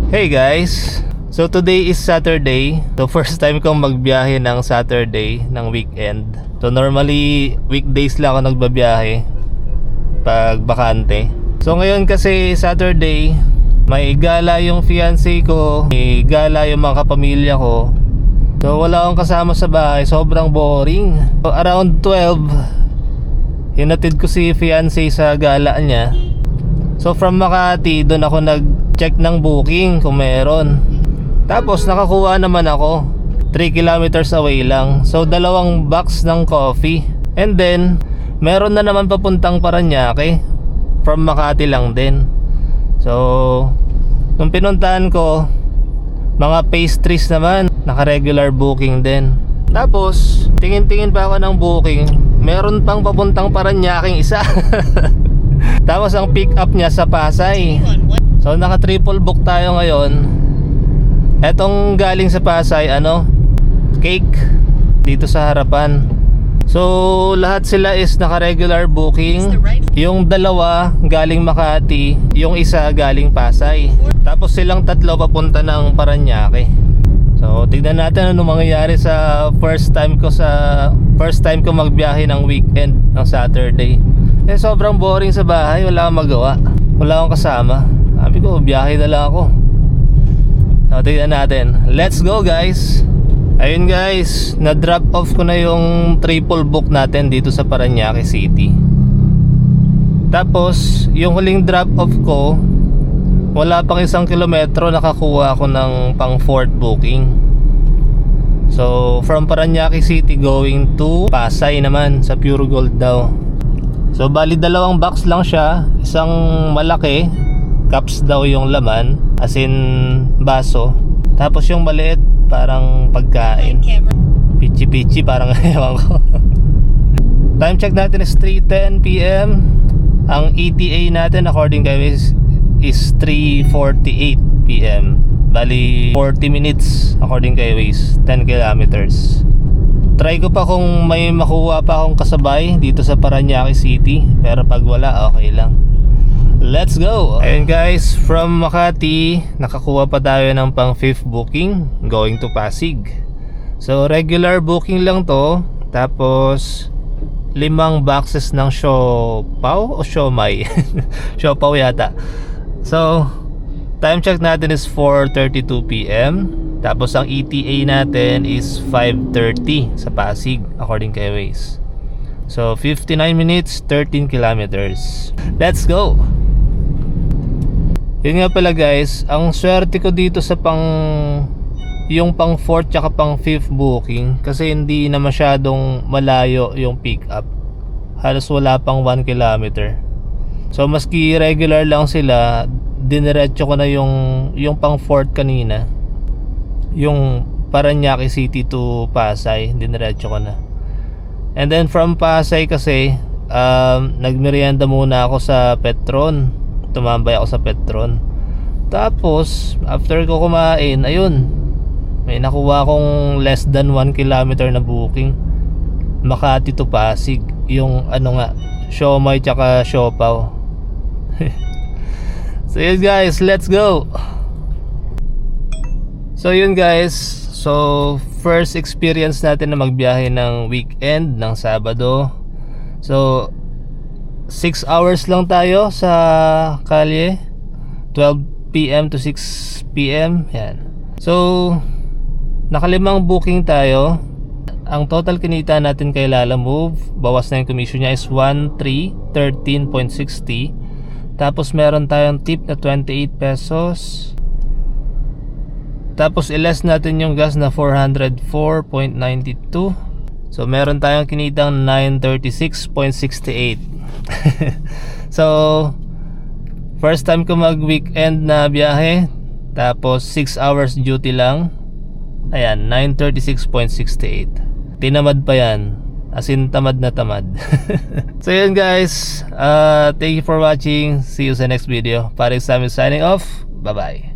Hey guys! So today is Saturday. So first time kong magbiyahe ng Saturday ng weekend. So normally weekdays lang ako nagbabiyahe pag bakante. So ngayon kasi Saturday, may gala yung fiancé ko, may gala yung mga kapamilya ko. So wala akong kasama sa bahay, sobrang boring. So around 12, hinatid ko si fiancé sa gala niya. So from Makati, doon ako nag-check ng booking kung meron. Tapos nakakuha naman ako 3 kilometers away lang. So dalawang box ng coffee. And then meron na naman papuntang Parañaque from Makati lang din. So nung pinuntahan ko, mga pastries naman, naka-regular booking din. Tapos tingin-tingin pa ako ng booking, meron pang papuntang Parañaque isa. Tapos ang pick up niya sa Pasay. So naka triple book tayo ngayon. Etong galing sa Pasay, cake dito sa harapan. So lahat sila is naka regular booking. Yung dalawa galing Makati, yung isa galing Pasay. Tapos silang tatlo papunta ng Parañaque. So tignan natin ano mangyayari sa first time ko magbiyahe ng weekend ng Saturday. Sobrang boring sa bahay, wala akong magawa, wala akong kasama. Sabi ko, biyahe na lang ako. So tignan natin. Let's go guys. Ayun guys, na-drop off ko na yung triple book natin dito sa Parañaque City. Tapos yung huling drop off ko, wala pang 1 kilometro, nakakuha ako ng pang fourth booking. So from Parañaque City going to Pasay naman, sa Pure Gold daw. So bali dalawang box lang siya. Isang malaki, cups daw yung laman, as in baso. Tapos yung maliit, parang pagkain, pichi-pichi, parang ewan ko. Time check natin is 3:10 PM. Ang ETA natin according kay Waze is 3:48 PM. Bali 40 minutes according kay Waze, 10 kilometers. Try ko pa kung may makuha pa akong kasabay dito sa Parañaque City, pero pag wala, okay lang. Let's go! Ayun guys, from Makati, nakakuha pa tayo ng pang 5th booking going to Pasig. So regular booking lang to. Tapos 5 boxes ng siopaw o siomay. Siopaw yata. So time check natin is 4:32 PM. Tapos ang ETA natin is 5:30 sa Pasig according kay Waze. So 59 minutes, 13 kilometers. Let's go! Yun nga pala guys, ang swerte ko dito sa yung pang 4th tsaka pang 5th booking, kasi hindi na masyadong malayo yung pick up. Halos wala pang 1 kilometer. So maski regular lang sila, diniretso ko na yung pang 4th kanina, yung Parañaque City to Pasay, diniretso ko na. And then from Pasay kasi, nagmerienda muna ako sa Petron. Tumambay ako sa Petron. Tapos after ko kumain, ayun, may nakuha akong less than 1 kilometer na booking, Makati to Pasig. Yung siomay tsaka siopaw. So yun guys, let's go. So yun guys, so first experience natin na magbiyahe ng weekend ng Sabado. So 6 hours lang tayo sa kalye, 12 PM to 6 PM. Yan. So naka-5 booking tayo. Ang total kinita natin kay Lalamove, bawas na yung commission niya, is 1,313.60. Tapos meron tayong tip na 28 pesos. Tapos i-less natin yung gas na 404.92. So meron tayong kinitang 936.68. So first time ko mag weekend na biyahe, tapos 6 hours duty lang. Ayan, 936.68. Tinamad pa yan, as in tamad na tamad. So yun guys, thank you for watching. See you sa next video. Paris Samuel signing off. Bye bye.